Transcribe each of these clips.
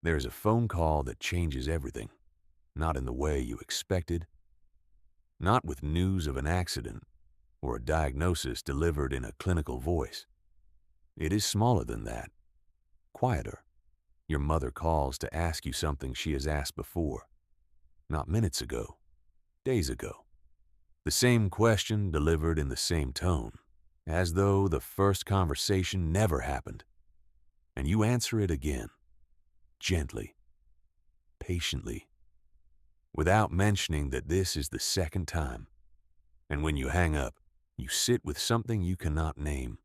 There's a phone call that changes everything, not in the way you expected, not with news of an accident or a diagnosis delivered in a clinical voice. It is smaller than that, quieter. Your mother calls to ask you something she has asked before, not minutes ago, days ago. The same question delivered in the same tone, as though the first conversation never happened. And you answer it again, gently, patiently, without mentioning that this is the second time. And when you hang up, you sit with something you cannot name.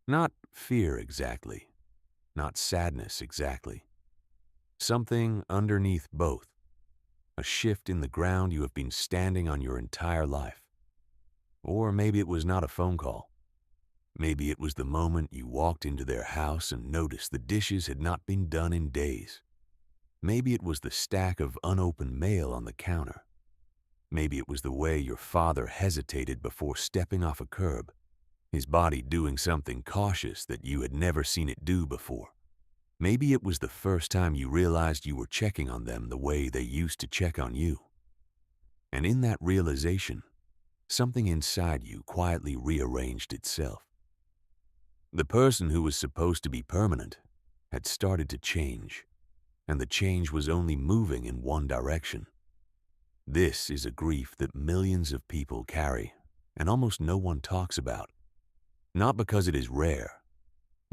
Not fear exactly, not sadness exactly. Something underneath both. A shift in the ground you have been standing on your entire life. Or maybe it was not a phone call. Maybe it was the moment you walked into their house and noticed the dishes had not been done in days. Maybe it was the stack of unopened mail on the counter. Maybe it was the way your father hesitated before stepping off a curb, his body doing something cautious that you had never seen it do before. Maybe it was the first time you realized you were checking on them the way they used to check on you. And in that realization, something inside you quietly rearranged itself. The person who was supposed to be permanent had started to change, and the change was only moving in one direction. This is a grief that millions of people carry and almost no one talks about. Not because it is rare,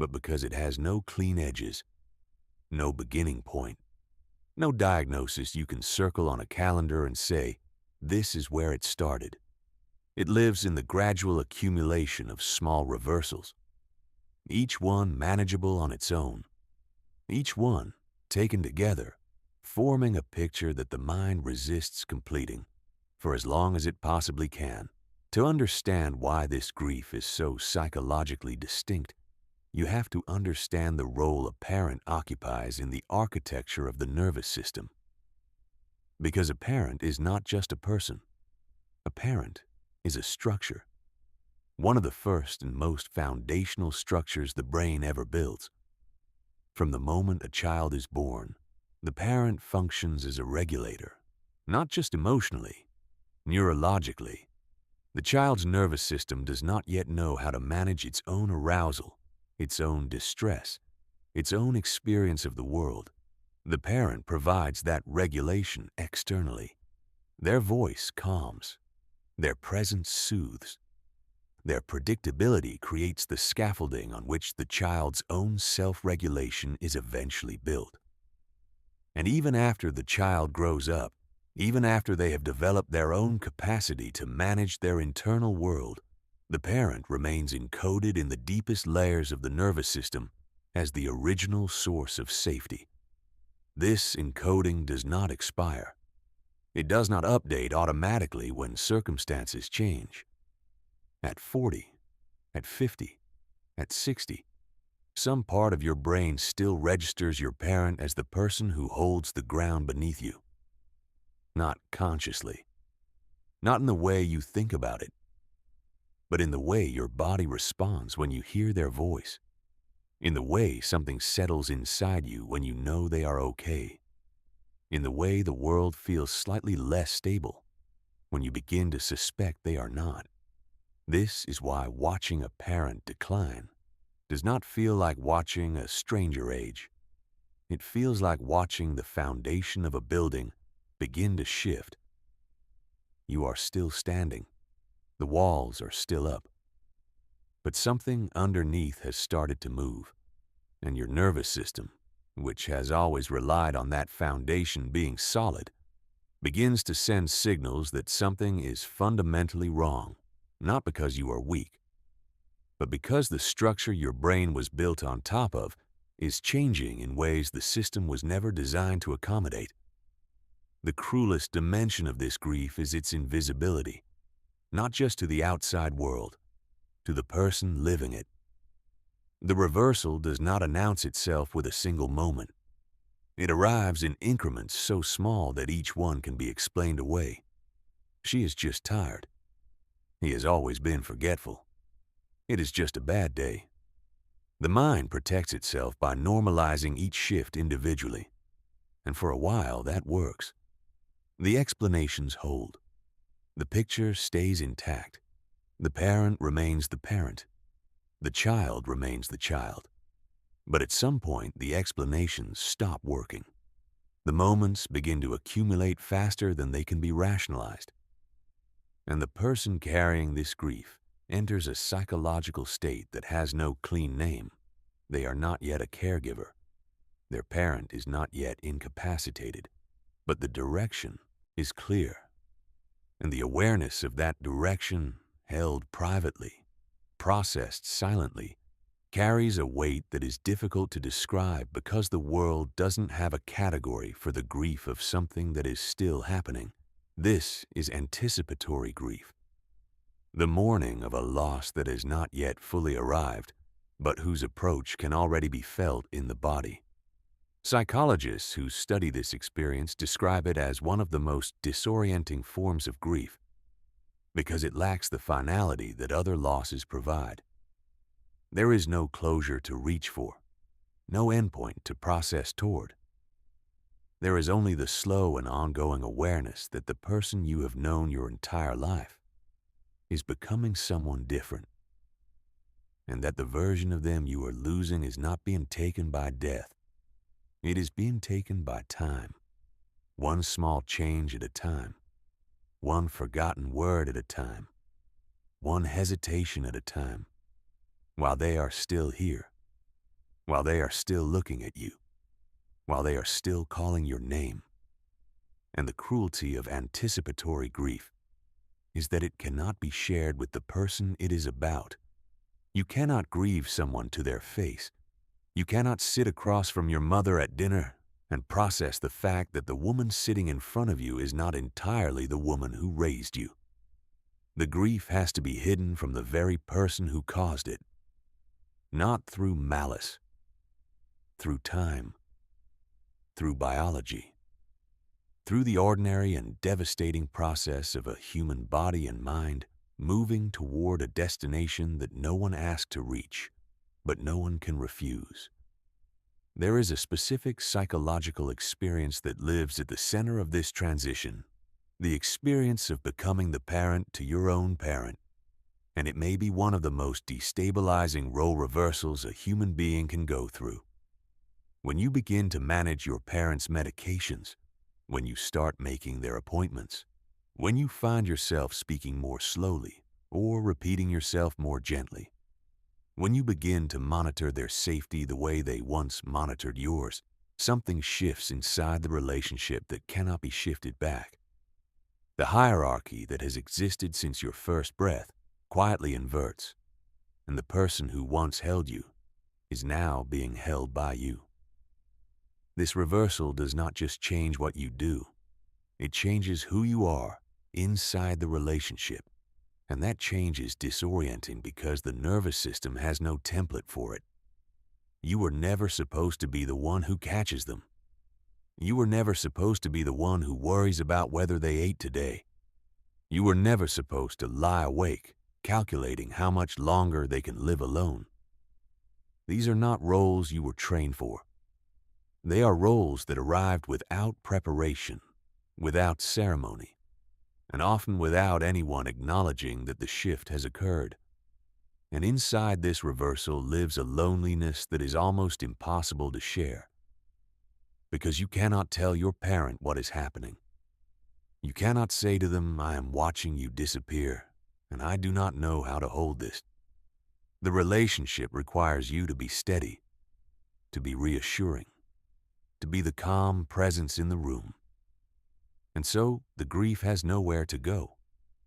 but because it has no clean edges, no beginning point, no diagnosis you can circle on a calendar and say, this is where it started. It lives in the gradual accumulation of small reversals, each one manageable on its own, each one taken together, forming a picture that the mind resists completing for as long as it possibly can. To understand why this grief is so psychologically distinct, you have to understand the role a parent occupies in the architecture of the nervous system. Because a parent is not just a person. A parent is a structure. One of the first and most foundational structures the brain ever builds. From the moment a child is born, the parent functions as a regulator, not just emotionally, neurologically. The child's nervous system does not yet know how to manage its own arousal, its own distress, its own experience of the world. The parent provides that regulation externally. Their voice calms. Their presence soothes. Their predictability creates the scaffolding on which the child's own self-regulation is eventually built. And even after the child grows up, even after they have developed their own capacity to manage their internal world, the parent remains encoded in the deepest layers of the nervous system as the original source of safety. This encoding does not expire. It does not update automatically when circumstances change. At 40, at 50, at 60, some part of your brain still registers your parent as the person who holds the ground beneath you. Not consciously, not in the way you think about it, but in the way your body responds when you hear their voice, in the way something settles inside you when you know they are okay, in the way the world feels slightly less stable when you begin to suspect they are not. This is why watching a parent decline does not feel like watching a stranger age. It feels like watching the foundation of a building begin to shift. You are still standing. The walls are still up. But something underneath has started to move, and your nervous system, which has always relied on that foundation being solid, begins to send signals that something is fundamentally wrong, not because you are weak, but because the structure your brain was built on top of is changing in ways the system was never designed to accommodate. The cruelest dimension of this grief is its invisibility, not just to the outside world, to the person living it. The reversal does not announce itself with a single moment. It arrives in increments so small that each one can be explained away. She is just tired. He has always been forgetful. It is just a bad day. The mind protects itself by normalizing each shift individually. And for a while, that works. The explanations hold. The picture stays intact. The parent remains the parent. The child remains the child. But at some point, the explanations stop working. The moments begin to accumulate faster than they can be rationalized. And the person carrying this grief enters a psychological state that has no clean name. They are not yet a caregiver. Their parent is not yet incapacitated, but the direction is clear. And the awareness of that direction, held privately, processed silently, carries a weight that is difficult to describe because the world doesn't have a category for the grief of something that is still happening. This is anticipatory grief, the mourning of a loss that has not yet fully arrived, but whose approach can already be felt in the body. Psychologists who study this experience describe it as one of the most disorienting forms of grief because it lacks the finality that other losses provide. There is no closure to reach for, no endpoint to process toward. There is only the slow and ongoing awareness that the person you have known your entire life is becoming someone different, and that the version of them you are losing is not being taken by death. It is being taken by time, one small change at a time, one forgotten word at a time, one hesitation at a time, while they are still here, while they are still looking at you, while they are still calling your name. And the cruelty of anticipatory grief is that it cannot be shared with the person it is about. You cannot grieve someone to their face. You cannot sit across from your mother at dinner and process the fact that the woman sitting in front of you is not entirely the woman who raised you. The grief has to be hidden from the very person who caused it, not through malice, through time, through biology, through the ordinary and devastating process of a human body and mind moving toward a destination that no one asked to reach, but no one can refuse. There is a specific psychological experience that lives at the center of this transition, the experience of becoming the parent to your own parent, and it may be one of the most destabilizing role reversals a human being can go through. When you begin to manage your parents' medications, when you start making their appointments, when you find yourself speaking more slowly or repeating yourself more gently, when you begin to monitor their safety the way they once monitored yours, something shifts inside the relationship that cannot be shifted back. The hierarchy that has existed since your first breath quietly inverts, and the person who once held you is now being held by you. This reversal does not just change what you do, it changes who you are inside the relationship. And that change is disorienting because the nervous system has no template for it. You were never supposed to be the one who catches them. You were never supposed to be the one who worries about whether they ate today. You were never supposed to lie awake, calculating how much longer they can live alone. These are not roles you were trained for. They are roles that arrived without preparation, without ceremony, and often without anyone acknowledging that the shift has occurred. And inside this reversal lives a loneliness that is almost impossible to share, because you cannot tell your parent what is happening. You cannot say to them, "I am watching you disappear, and I do not know how to hold this." The relationship requires you to be steady, to be reassuring, to be the calm presence in the room. And so the grief has nowhere to go.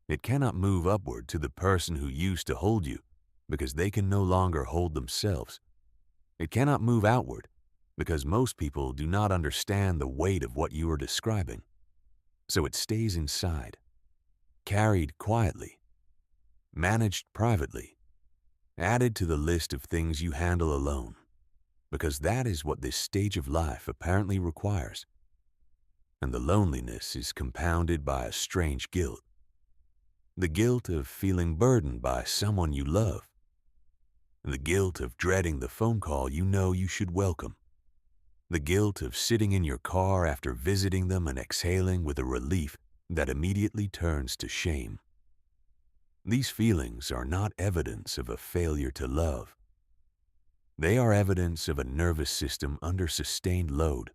It cannot move upward to the person who used to hold you because they can no longer hold themselves. It cannot move outward because most people do not understand the weight of what you are describing. So it stays inside, carried quietly, managed privately, added to the list of things you handle alone, because that is what this stage of life apparently requires. And the loneliness is compounded by a strange guilt. The guilt of feeling burdened by someone you love. The guilt of dreading the phone call you know you should welcome. The guilt of sitting in your car after visiting them and exhaling with a relief that immediately turns to shame. These feelings are not evidence of a failure to love. They are evidence of a nervous system under sustained load.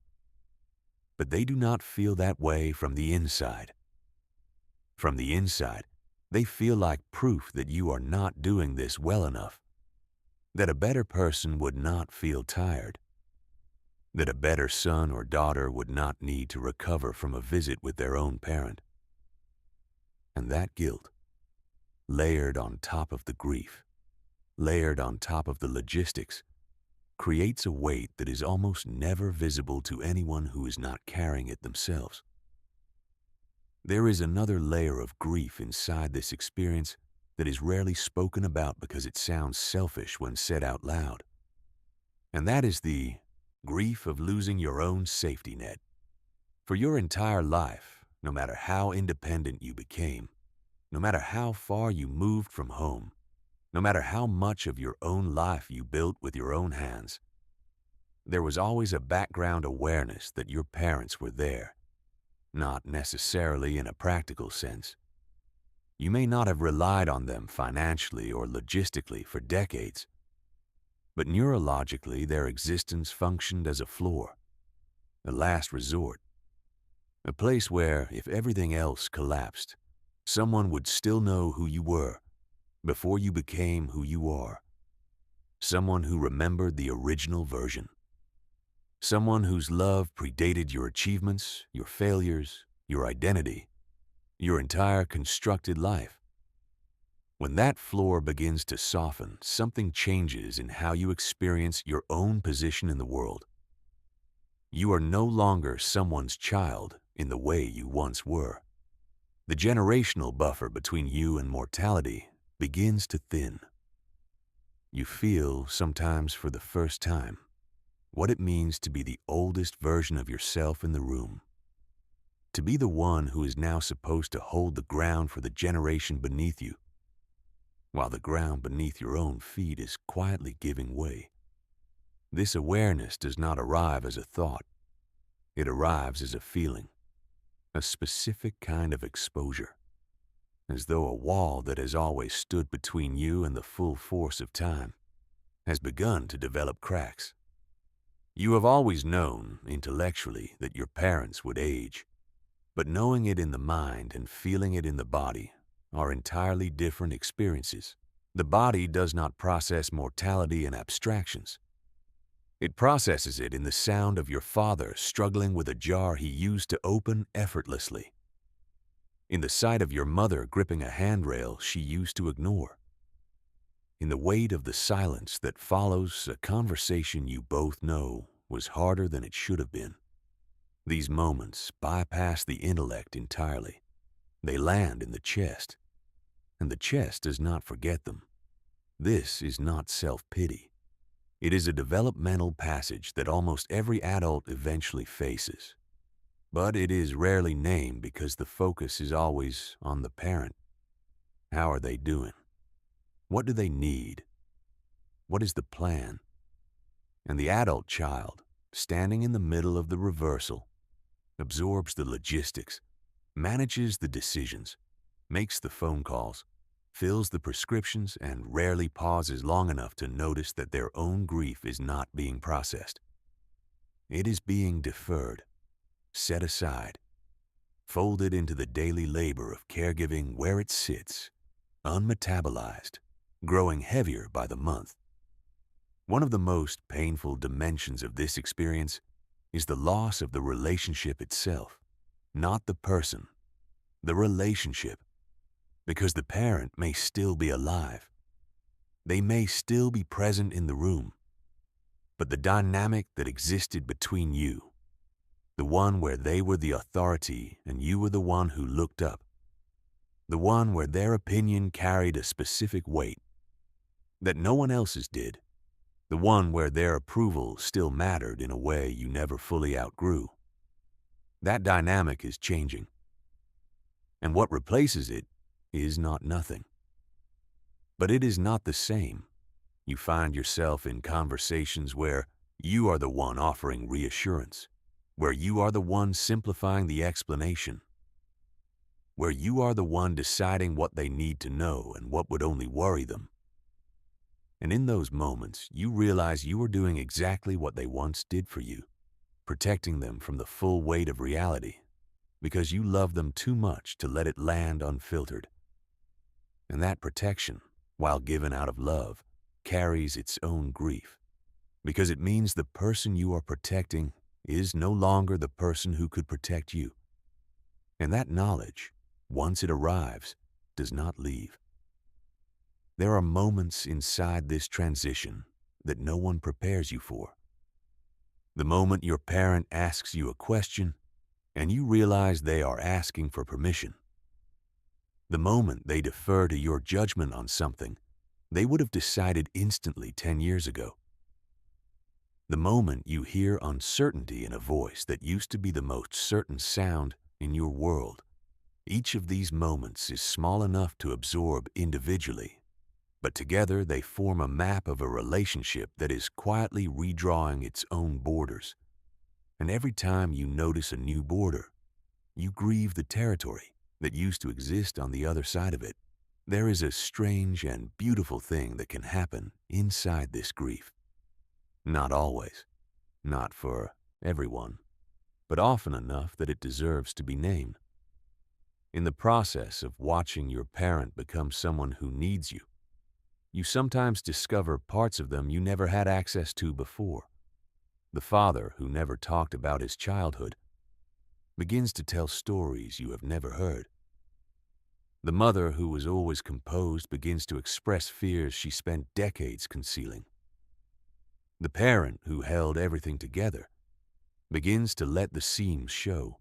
But they do not feel that way from the inside. From the inside, they feel like proof that you are not doing this well enough, that a better person would not feel tired, that a better son or daughter would not need to recover from a visit with their own parent. And that guilt, layered on top of the grief, layered on top of the logistics, creates a weight that is almost never visible to anyone who is not carrying it themselves. There is another layer of grief inside this experience that is rarely spoken about because it sounds selfish when said out loud. And that is the grief of losing your own safety net. For your entire life, no matter how independent you became, no matter how far you moved from home, no matter how much of your own life you built with your own hands, there was always a background awareness that your parents were there, not necessarily in a practical sense. You may not have relied on them financially or logistically for decades, but neurologically their existence functioned as a floor, a last resort, a place where, if everything else collapsed, someone would still know who you were before you became who you are. Someone who remembered the original version. Someone whose love predated your achievements, your failures, your identity, your entire constructed life. When that floor begins to soften, something changes in how you experience your own position in the world. You are no longer someone's child in the way you once were. The generational buffer between you and mortality begins to thin. You feel, sometimes for the first time, what it means to be the oldest version of yourself in the room. To be the one who is now supposed to hold the ground for the generation beneath you, while the ground beneath your own feet is quietly giving way. This awareness does not arrive as a thought. It arrives as a feeling, a specific kind of exposure, as though a wall that has always stood between you and the full force of time has begun to develop cracks. You have always known, intellectually, that your parents would age, but knowing it in the mind and feeling it in the body are entirely different experiences. The body does not process mortality in abstractions. It processes it in the sound of your father struggling with a jar he used to open effortlessly, in the sight of your mother gripping a handrail she used to ignore, in the weight of the silence that follows a conversation you both know was harder than it should have been. These moments bypass the intellect entirely. They land in the chest, and the chest does not forget them. This is not self-pity. It is a developmental passage that almost every adult eventually faces. But it is rarely named because the focus is always on the parent. How are they doing? What do they need? What is the plan? And the adult child, standing in the middle of the reversal, absorbs the logistics, manages the decisions, makes the phone calls, fills the prescriptions, and rarely pauses long enough to notice that their own grief is not being processed. It is being deferred, set aside, folded into the daily labor of caregiving where it sits, unmetabolized, growing heavier by the month. One of the most painful dimensions of this experience is the loss of the relationship itself, not the person, the relationship, because the parent may still be alive. They may still be present in the room, but the dynamic that existed between you, the one where they were the authority and you were the one who looked up, the one where their opinion carried a specific weight that no one else's did, the one where their approval still mattered in a way you never fully outgrew. That dynamic is changing, and what replaces it is not nothing. But it is not the same. You find yourself in conversations where You are the one offering reassurance, where you are the one simplifying the explanation, where you are the one deciding what they need to know and what would only worry them. And in those moments, you realize you are doing exactly what they once did for you, protecting them from the full weight of reality, because you love them too much to let it land unfiltered. And that protection, while given out of love, carries its own grief, because it means the person you are protecting is no longer the person who could protect you. And that knowledge, once it arrives, does not leave. There are moments inside this transition that no one prepares you for. The moment your parent asks you a question and you realize they are asking for permission. The moment they defer to your judgment on something they would have decided instantly 10 years ago. The moment you hear uncertainty in a voice that used to be the most certain sound in your world. Each of these moments is small enough to absorb individually, but together they form a map of a relationship that is quietly redrawing its own borders. And every time you notice a new border, you grieve the territory that used to exist on the other side of it. There is a strange and beautiful thing that can happen inside this grief. Not always, not for everyone, but often enough that it deserves to be named. In the process of watching your parent become someone who needs you, you sometimes discover parts of them you never had access to before. The father who never talked about his childhood begins to tell stories you have never heard. The mother who was always composed begins to express fears she spent decades concealing. The parent who held everything together begins to let the seams show.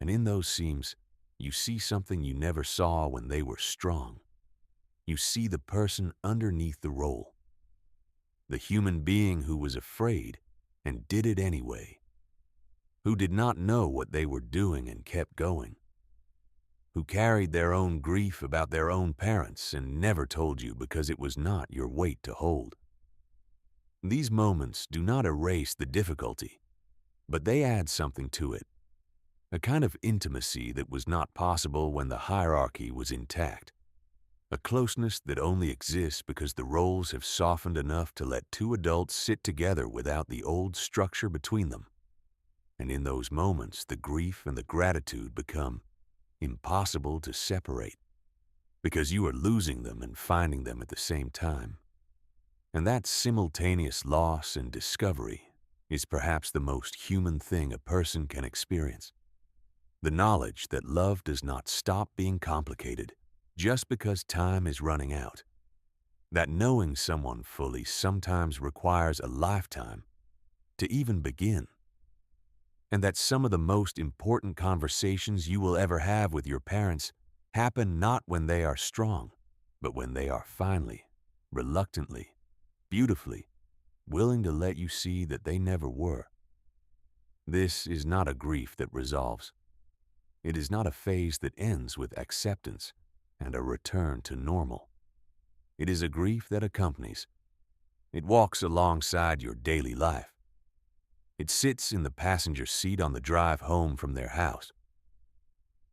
And in those seams, you see something you never saw when they were strong. You see the person underneath the role. The human being who was afraid and did it anyway. Who did not know what they were doing and kept going. Who carried their own grief about their own parents and never told you because it was not your weight to hold. These moments do not erase the difficulty, but they add something to it. A kind of intimacy that was not possible when the hierarchy was intact. A closeness that only exists because the roles have softened enough to let two adults sit together without the old structure between them. And in those moments, the grief and the gratitude become impossible to separate, because you are losing them and finding them at the same time. And that simultaneous loss and discovery is perhaps the most human thing a person can experience. The knowledge that love does not stop being complicated just because time is running out. That knowing someone fully sometimes requires a lifetime to even begin. And that some of the most important conversations you will ever have with your parents happen not when they are strong, but when they are finally, reluctantly, beautifully, willing to let you see that they never were. This is not a grief that resolves. It is not a phase that ends with acceptance and a return to normal. It is a grief that accompanies. It walks alongside your daily life. It sits in the passenger seat on the drive home from their house.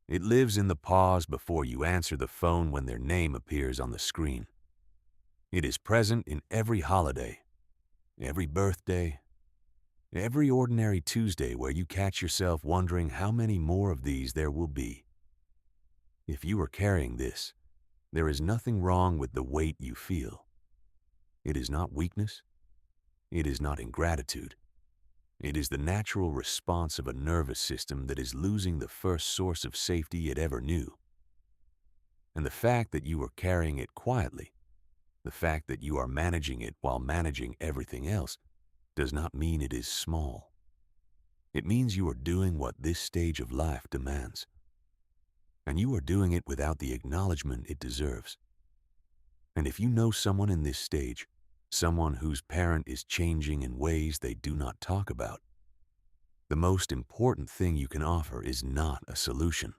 It lives in the pause before you answer the phone when their name appears on the screen. It is present in every holiday, every birthday, every ordinary Tuesday where you catch yourself wondering how many more of these there will be. If you are carrying this, there is nothing wrong with the weight you feel. It is not weakness. It is not ingratitude. It is the natural response of a nervous system that is losing the first source of safety it ever knew. And the fact that you are carrying it quietly, the fact that you are managing it while managing everything else, does not mean it is small. It means you are doing what this stage of life demands. And you are doing it without the acknowledgement it deserves. And if you know someone in this stage, someone whose parent is changing in ways they do not talk about, the most important thing you can offer is not a solution.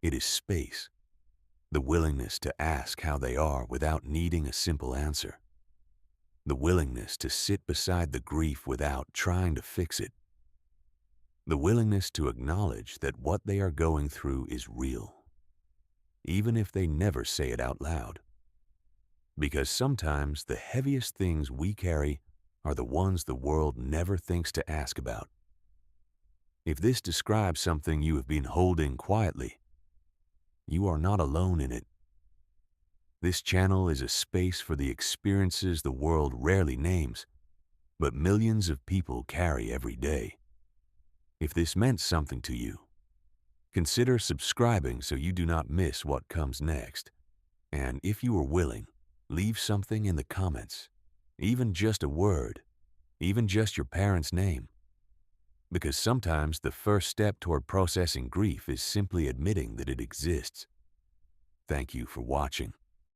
It is space, the willingness to ask how they are without needing a simple answer. The willingness to sit beside the grief without trying to fix it. The willingness to acknowledge that what they are going through is real, even if they never say it out loud. Because sometimes the heaviest things we carry are the ones the world never thinks to ask about. If this describes something you have been holding quietly, you are not alone in it. This channel is a space for the experiences the world rarely names, but millions of people carry every day. If this meant something to you, consider subscribing so you do not miss what comes next. And if you are willing, leave something in the comments, even just a word, even just your parent's name. Because sometimes the first step toward processing grief is simply admitting that it exists. Thank you for watching.